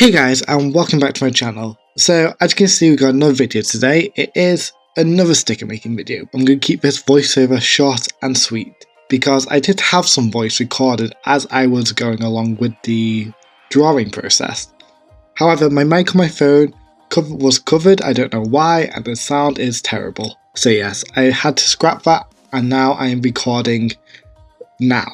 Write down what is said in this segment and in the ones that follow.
Hey guys, and welcome back to my channel. So as you can see, we've got another video today. It is another sticker making video. I'm going to keep this voiceover short and sweet because I did have some voice recorded as I was going along with the drawing process. However, my mic on my phone was covered, I don't know why, and the sound is terrible. So yes, I had to scrap that, and now I am recording now.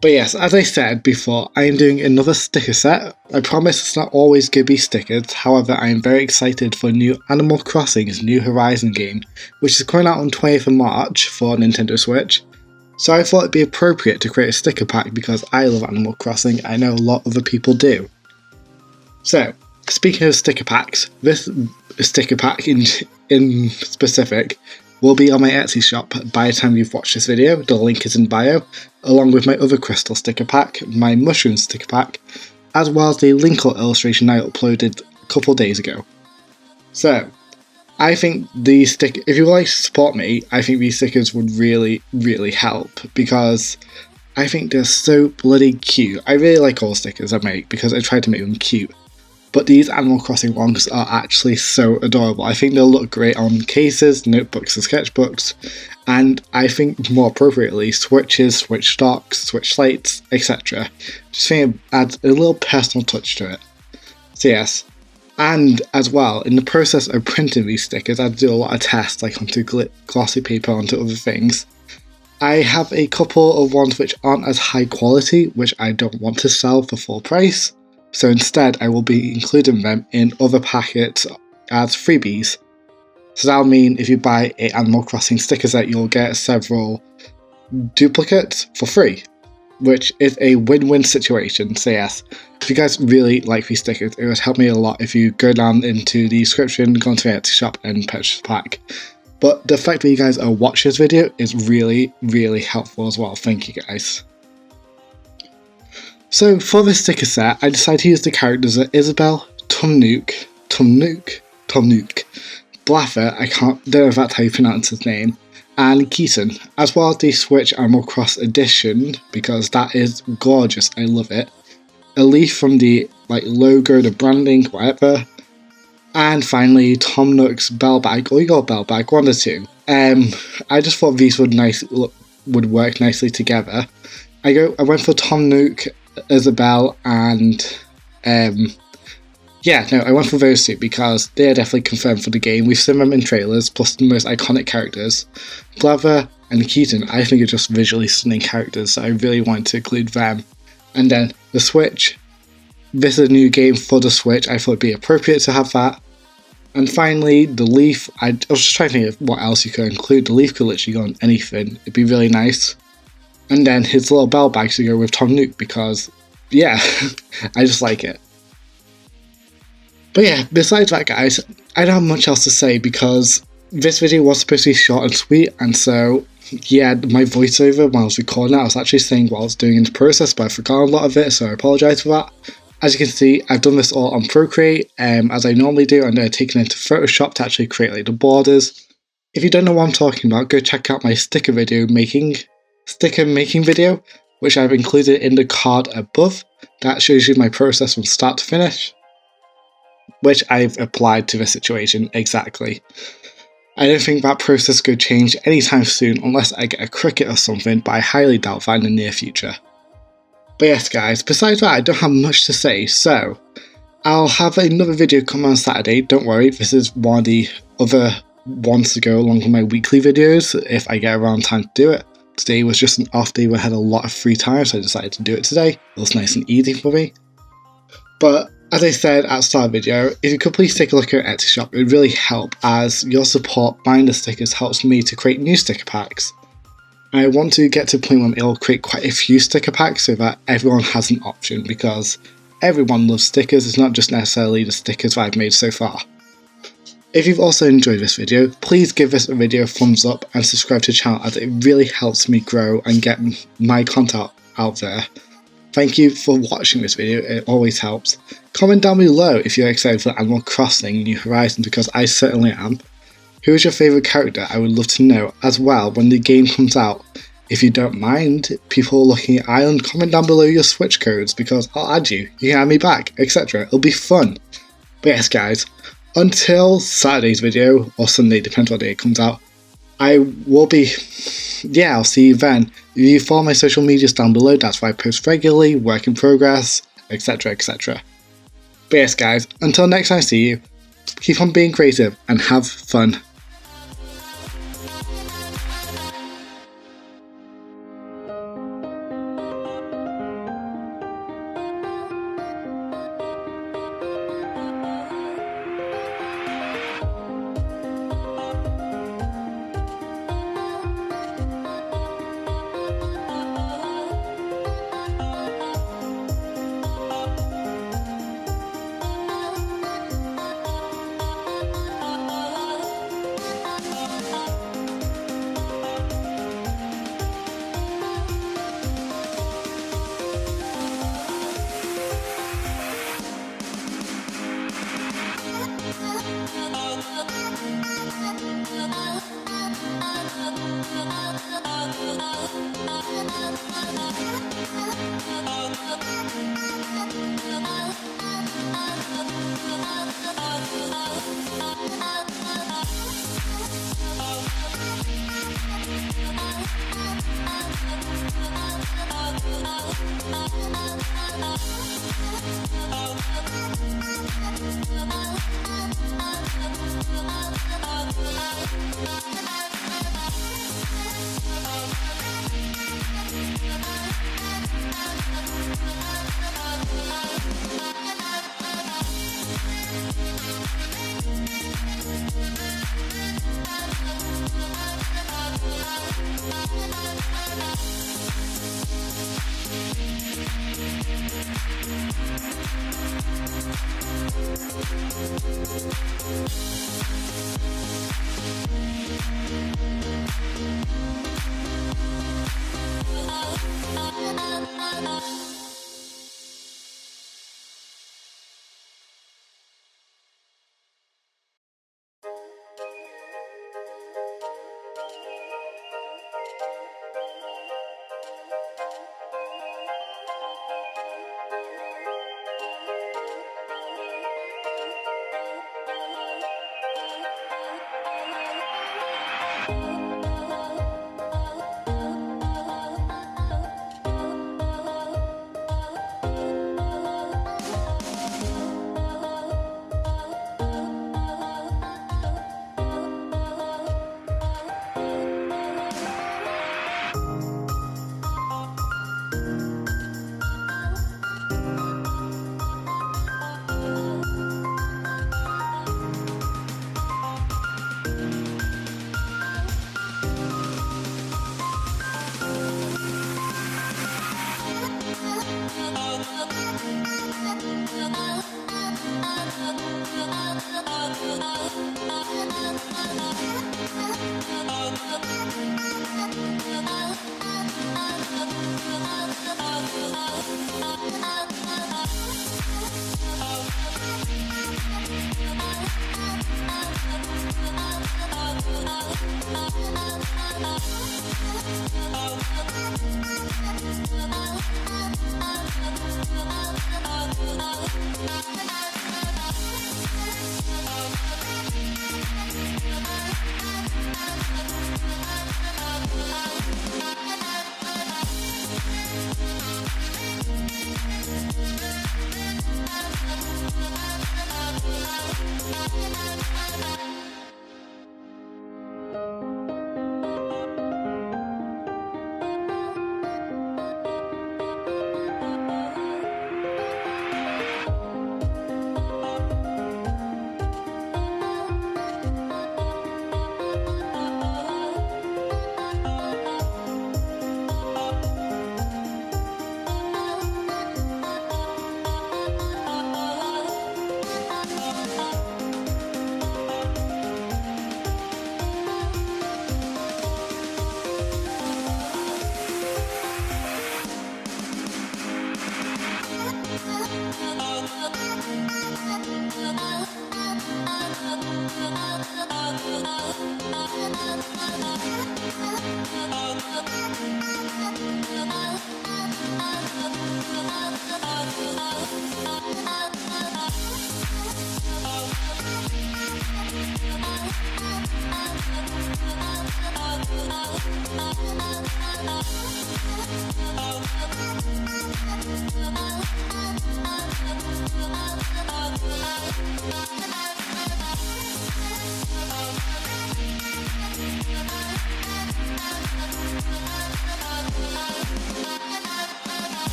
But yes, as I said before, I am doing another sticker set. I promise it's not always going to be stickers, however I am very excited for new Animal Crossing's New Horizon game, which is coming out on 20th of March for Nintendo Switch. So I thought it'd be appropriate to create a sticker pack because I love Animal Crossing, I know a lot of other people do. So, speaking of sticker packs, this sticker pack in specific will be on my Etsy shop by the time you've watched this video. The link is in bio, along with my other crystal sticker pack, my mushroom sticker pack, as well as the Linkle illustration I uploaded a couple of days ago. So, I think if you would like to support me, I think these stickers would really, really help, because I think they're so bloody cute. I really like all stickers I make because I try to make them cute. But these Animal Crossing ones are actually so adorable. I think they'll look great on cases, notebooks and sketchbooks, and I think more appropriately, switches, switch stocks, switch slates, etc. Just think it adds a little personal touch to it. So yes, and as well, in the process of printing these stickers, I do a lot of tests, like onto glossy paper, onto other things. I have a couple of ones which aren't as high quality, which I don't want to sell for full price. So instead, I will be including them in other packets as freebies. So that'll mean if you buy an Animal Crossing sticker set, you'll get several duplicates for free, which is a win-win situation. So yes, if you guys really like these stickers, it would help me a lot if you go down into the description, go into my Etsy shop and purchase a pack. But the fact that you guys are watching this video is really, really helpful as well. Thank you guys. So for this sticker set, I decided to use the characters of Isabelle, Tumnook, Blaffer, I don't know if that's how you pronounce his name, and Keaton, as well as the Switch Animal Cross edition, because that is gorgeous, I love it. A leaf from the logo, the branding, whatever. And finally, Tom Nook's bell bag, or your bell bag, one or two. I just thought these would work nicely together. I went for Tom Nook, Isabelle, and I went for those two because they are definitely confirmed for the game. We've seen them in trailers, plus the most iconic characters. Blaffer and Keaton, I think, are just visually stunning characters, so I really wanted to include them. And then the Switch, this is a new game for the Switch, I thought it'd be appropriate to have that. And finally, the leaf, I was just trying to think of what else you could include. The leaf could literally go on anything, it'd be really nice. And then his little bell bag to go with Tom Nook because, yeah, I just like it. But yeah, besides that guys, I don't have much else to say because this video was supposed to be short and sweet, and so, yeah, my voiceover when I was recording it, I was actually saying what I was doing in the process, but I forgot a lot of it, so I apologise for that. As you can see, I've done this all on Procreate, as I normally do, and then I've taken it into Photoshop to actually create the borders. If you don't know what I'm talking about, go check out my sticker making video, which I've included in the card above. That shows you my process from start to finish, which I've applied to the situation exactly. I don't think that process could change anytime soon unless I get a cricket or something, but I highly doubt that in the near future. But yes guys, besides that I don't have much to say, so I'll have another video come on Saturday, don't worry, this is one of the other ones to go along with my weekly videos if I get around time to do it. Today was just an off day where I had a lot of free time, so I decided to do it today. It was nice and easy for me. But as I said at the start of the video, if you could please take a look at our Etsy shop, it would really help as your support buying the stickers helps me to create new sticker packs. I want to get to a point where it'll create quite a few sticker packs so that everyone has an option, because everyone loves stickers, it's not just necessarily the stickers that I've made so far. If you've also enjoyed this video, please give this video a thumbs up and subscribe to the channel as it really helps me grow and get my content out there. Thank you for watching this video, it always helps. Comment down below if you're excited for Animal Crossing New Horizons, because I certainly am. Who is your favourite character? I would love to know as well when the game comes out. If you don't mind people looking at Ireland, comment down below your Switch codes because I'll add you, you can add me back, etc. It'll be fun. But yes guys, until Saturday's video, or Sunday, depends what day it comes out, I will be, I'll see you then. If you follow my social medias down below, that's where I post regularly, work in progress, etc, etc. But yes guys, until next time I see you, keep on being creative and have fun.